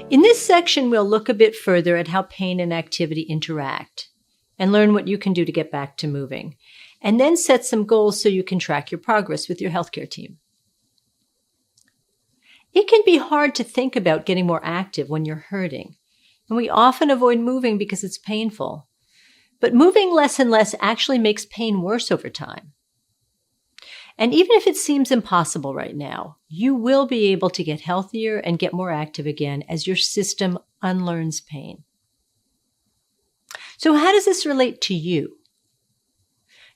In this section, we'll look a bit further at how pain and activity interact and learn what you can do to get back to moving, and then set some goals so you can track your progress with your healthcare team. It can be hard to think about getting more active when you're hurting, and we often avoid moving because it's painful. But moving less and less actually makes pain worse over time. And even if it seems impossible right now, you will be able to get healthier and get more active again as your system unlearns pain. So how does this relate to you?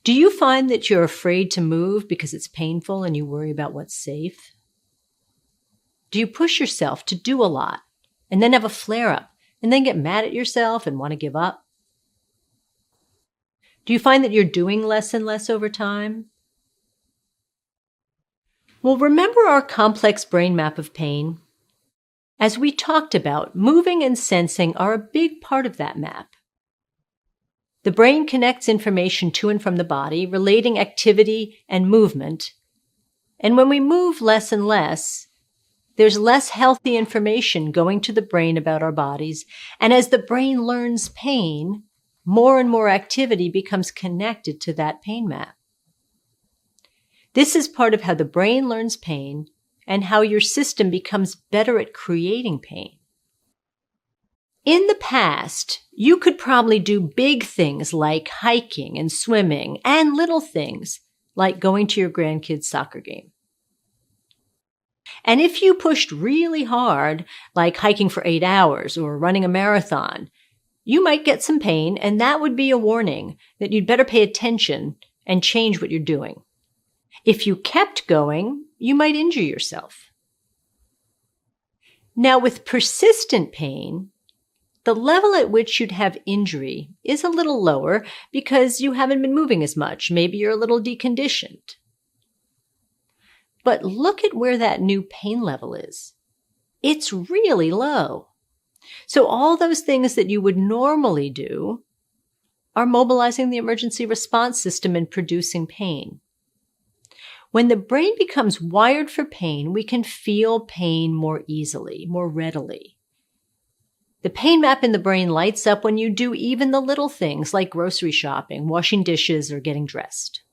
Do you find that you're afraid to move because it's painful and you worry about what's safe? Do you push yourself to do a lot and then have a flare-up and then get mad at yourself and want to give up? Do you find that you're doing less and less over time? Well, remember our complex brain map of pain? As we talked about, moving and sensing are a big part of that map. The brain connects information to and from the body, relating activity and movement. And when we move less and less, there's less healthy information going to the brain about our bodies. And as the brain learns pain, more and more activity becomes connected to that pain map. This is part of how the brain learns pain and how your system becomes better at creating pain. In the past, you could probably do big things like hiking and swimming, and little things like going to your grandkids' soccer game. And if you pushed really hard, like hiking for 8 hours or running a marathon, you might get some pain, and that would be a warning that you'd better pay attention and change what you're doing. If you kept going, you might injure yourself. Now, with persistent pain, the level at which you'd have injury is a little lower because you haven't been moving as much. Maybe you're a little deconditioned. But look at where that new pain level is. It's really low. So all those things that you would normally do are mobilizing the emergency response system and producing pain. When the brain becomes wired for pain, we can feel pain more easily, more readily. The pain map in the brain lights up when you do even the little things like grocery shopping, washing dishes, or getting dressed.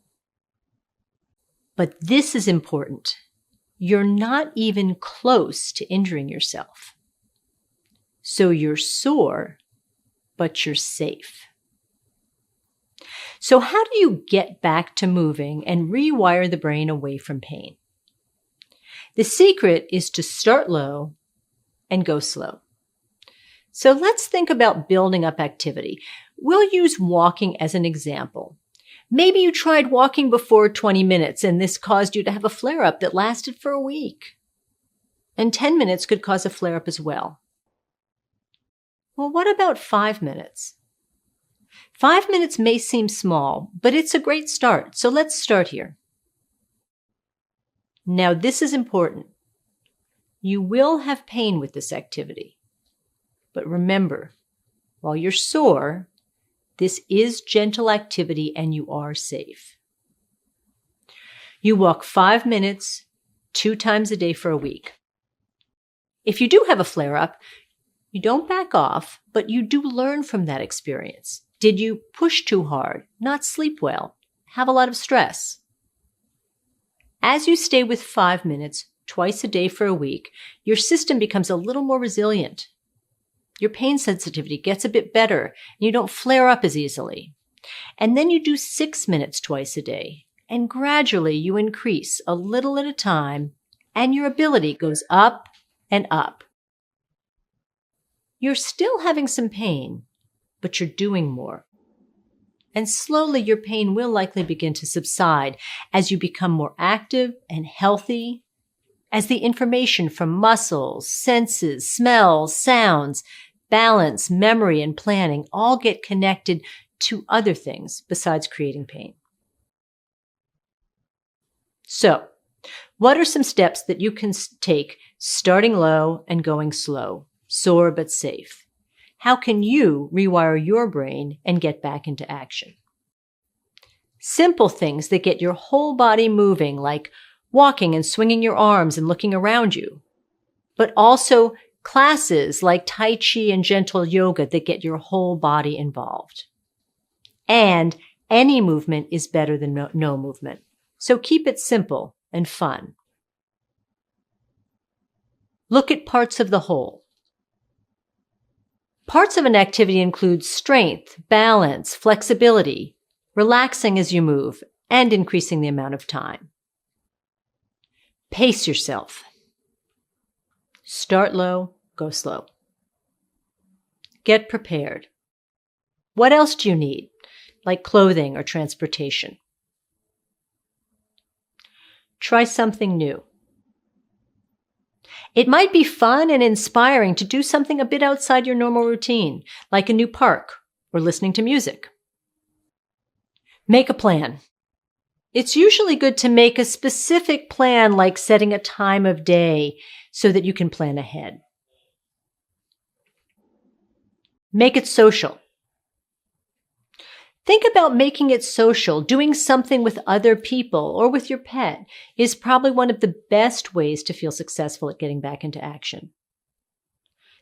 But this is important. You're not even close to injuring yourself. So you're sore, but you're safe. So how do you get back to moving and rewire the brain away from pain? The secret is to start low and go slow. So let's think about building up activity. We'll use walking as an example. Maybe you tried walking before 20 minutes and this caused you to have a flare-up that lasted for a week. And 10 minutes could cause a flare-up as well. Well, what about 5 minutes? 5 minutes may seem small, but it's a great start. So let's start here. Now, this is important. You will have pain with this activity. But remember, while you're sore, this is gentle activity and you are safe. You walk 5 minutes, 2 times a day for a week. If you do have a flare-up, you don't back off, but you do learn from that experience. Did you push too hard, not sleep well, have a lot of stress? As you stay with 5 minutes, twice a day for a week, your system becomes a little more resilient. Your pain sensitivity gets a bit better, and you don't flare up as easily. And then you do 6 minutes twice a day, and gradually you increase a little at a time, and your ability goes up and up. You're still having some pain, but you're doing more. And slowly your pain will likely begin to subside as you become more active and healthy, as the information from muscles, senses, smells, sounds, balance, memory, and planning all get connected to other things besides creating pain. So, what are some steps that you can take starting low and going slow, sore but safe? How can you rewire your brain and get back into action? Simple things that get your whole body moving, like walking and swinging your arms and looking around you, but also classes like Tai Chi and gentle yoga that get your whole body involved. And any movement is better than no movement. So keep it simple and fun. Look at parts of the whole. Parts of an activity include strength, balance, flexibility, relaxing as you move, and increasing the amount of time. Pace yourself. Start low, go slow. Get prepared. What else do you need, like clothing or transportation? Try something new. It might be fun and inspiring to do something a bit outside your normal routine, like a new park or listening to music. Make a plan. It's usually good to make a specific plan, like setting a time of day so that you can plan ahead. Make it social. Think about making it social. Doing something with other people or with your pet is probably one of the best ways to feel successful at getting back into action.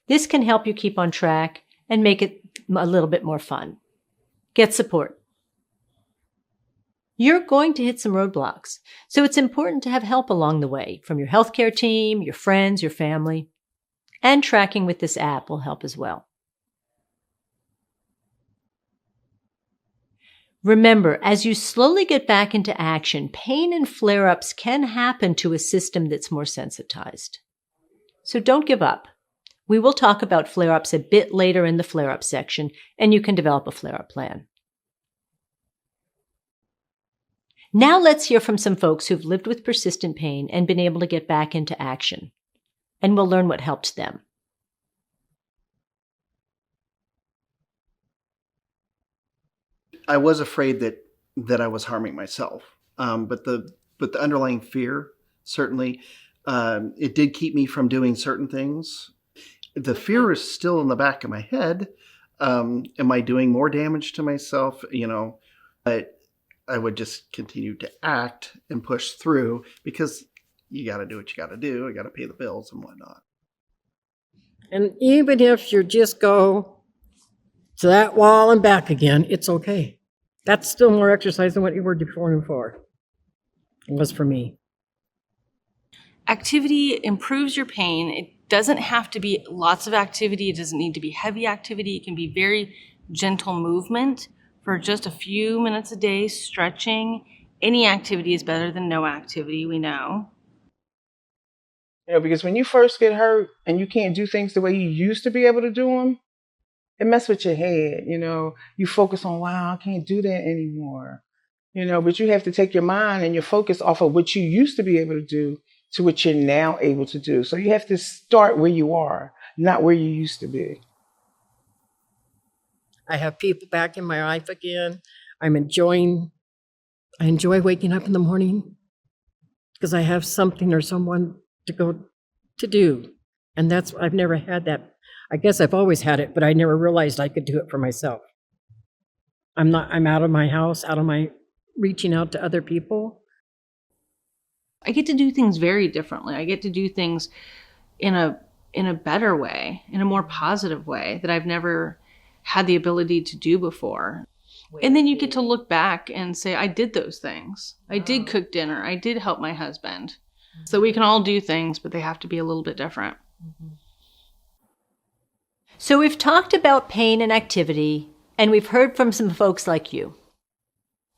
This can help you keep on track and make it a little bit more fun. Get support. You're going to hit some roadblocks, so it's important to have help along the way from your healthcare team, your friends, your family, and tracking with this app will help as well. Remember, as you slowly get back into action, pain and flare-ups can happen to a system that's more sensitized. So don't give up. We will talk about flare-ups a bit later in the flare-up section, and you can develop a flare-up plan. Now let's hear from some folks who've lived with persistent pain and been able to get back into action, and we'll learn what helped them. I was afraid that I was harming myself, but the underlying fear certainly it did keep me from doing certain things. The fear is still in the back of my head. Am I doing more damage to myself? But I would just continue to act and push through because you got to do what you got to do. You got to pay the bills and whatnot. And even if you just go to that wall and back again, it's okay. That's still more exercise than what you were before. It was for me. Activity improves your pain. It doesn't have to be lots of activity. It doesn't need to be heavy activity. It can be very gentle movement for just a few minutes a day, stretching. Any activity is better than no activity, we know. Because when you first get hurt and you can't do things the way you used to be able to do them, it messes with your head. You focus on, wow, I can't do that anymore. But you have to take your mind and your focus off of what you used to be able to do to what you're now able to do. So you have to start where you are, not where you used to be. I have people back in my life again. I enjoy waking up in the morning because I have something or someone to go to do. And I've never had that. I guess I've always had it, but I never realized I could do it for myself. I'm out of my house, reaching out to other people. I get to do things very differently. I get to do things in a better way, in a more positive way that I've never had the ability to do before. And then you get to look back and say, I did those things. I did cook dinner. I did help my husband. So we can all do things, but they have to be a little bit different. So we've talked about pain and activity, and we've heard from some folks like you.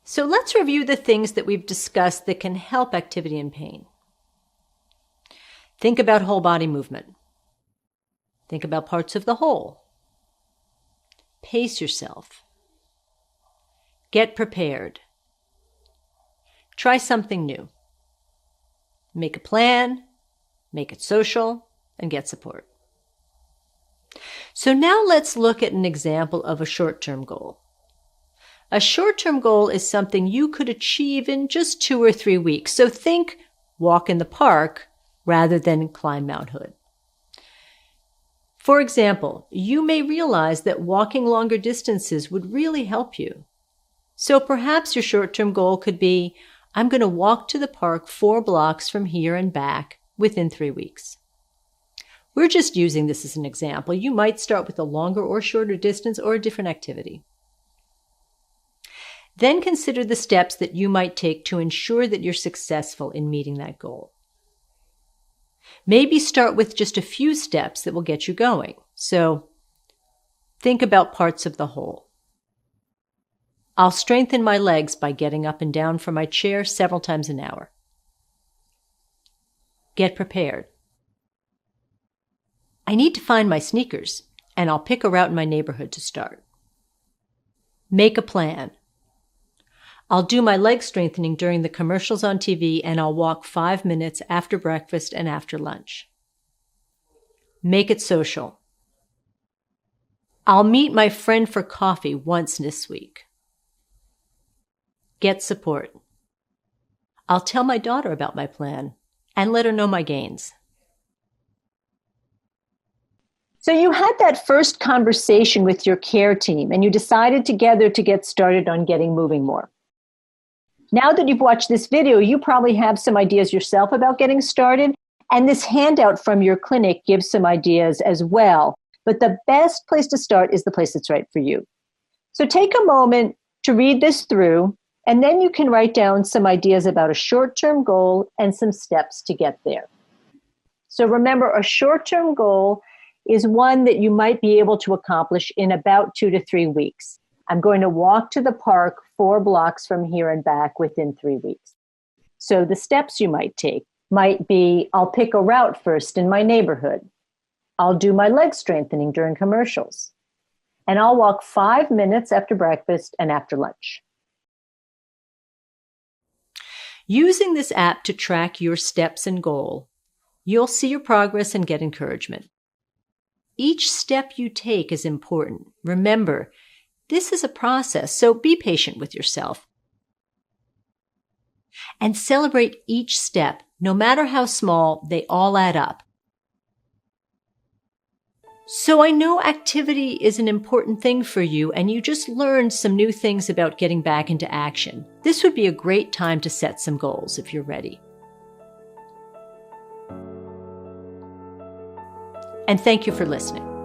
So let's review the things that we've discussed that can help activity and pain. Think about whole body movement. Think about parts of the whole. Pace yourself. Get prepared. Try something new. Make a plan, make it social, and get support. So now let's look at an example of a short-term goal. A short-term goal is something you could achieve in just 2 or 3 weeks. So think walk in the park rather than climb Mount Hood. For example, you may realize that walking longer distances would really help you. So perhaps your short-term goal could be, I'm going to walk to the park 4 blocks from here and back within 3 weeks. We're just using this as an example. You might start with a longer or shorter distance or a different activity. Then consider the steps that you might take to ensure that you're successful in meeting that goal. Maybe start with just a few steps that will get you going. So think about parts of the whole. I'll strengthen my legs by getting up and down from my chair several times an hour. Get prepared. I need to find my sneakers, and I'll pick a route in my neighborhood to start. Make a plan. I'll do my leg strengthening during the commercials on TV, and I'll walk 5 minutes after breakfast and after lunch. Make it social. I'll meet my friend for coffee once this week. Get support. I'll tell my daughter about my plan and let her know my gains. So you had that first conversation with your care team and you decided together to get started on getting moving more. Now that you've watched this video, you probably have some ideas yourself about getting started, and this handout from your clinic gives some ideas as well. But the best place to start is the place that's right for you. So take a moment to read this through, and then you can write down some ideas about a short-term goal and some steps to get there. So remember, a short-term goal is one that you might be able to accomplish in about 2 to 3 weeks. I'm going to walk to the park 4 blocks from here and back within 3 weeks. So the steps you might take might be, I'll pick a route first in my neighborhood. I'll do my leg strengthening during commercials. And I'll walk 5 minutes after breakfast and after lunch. Using this app to track your steps and goal, you'll see your progress and get encouragement. Each step you take is important. Remember, this is a process, so be patient with yourself. And celebrate each step. No matter how small, they all add up. So I know activity is an important thing for you, and you just learned some new things about getting back into action. This would be a great time to set some goals if you're ready. And thank you for listening.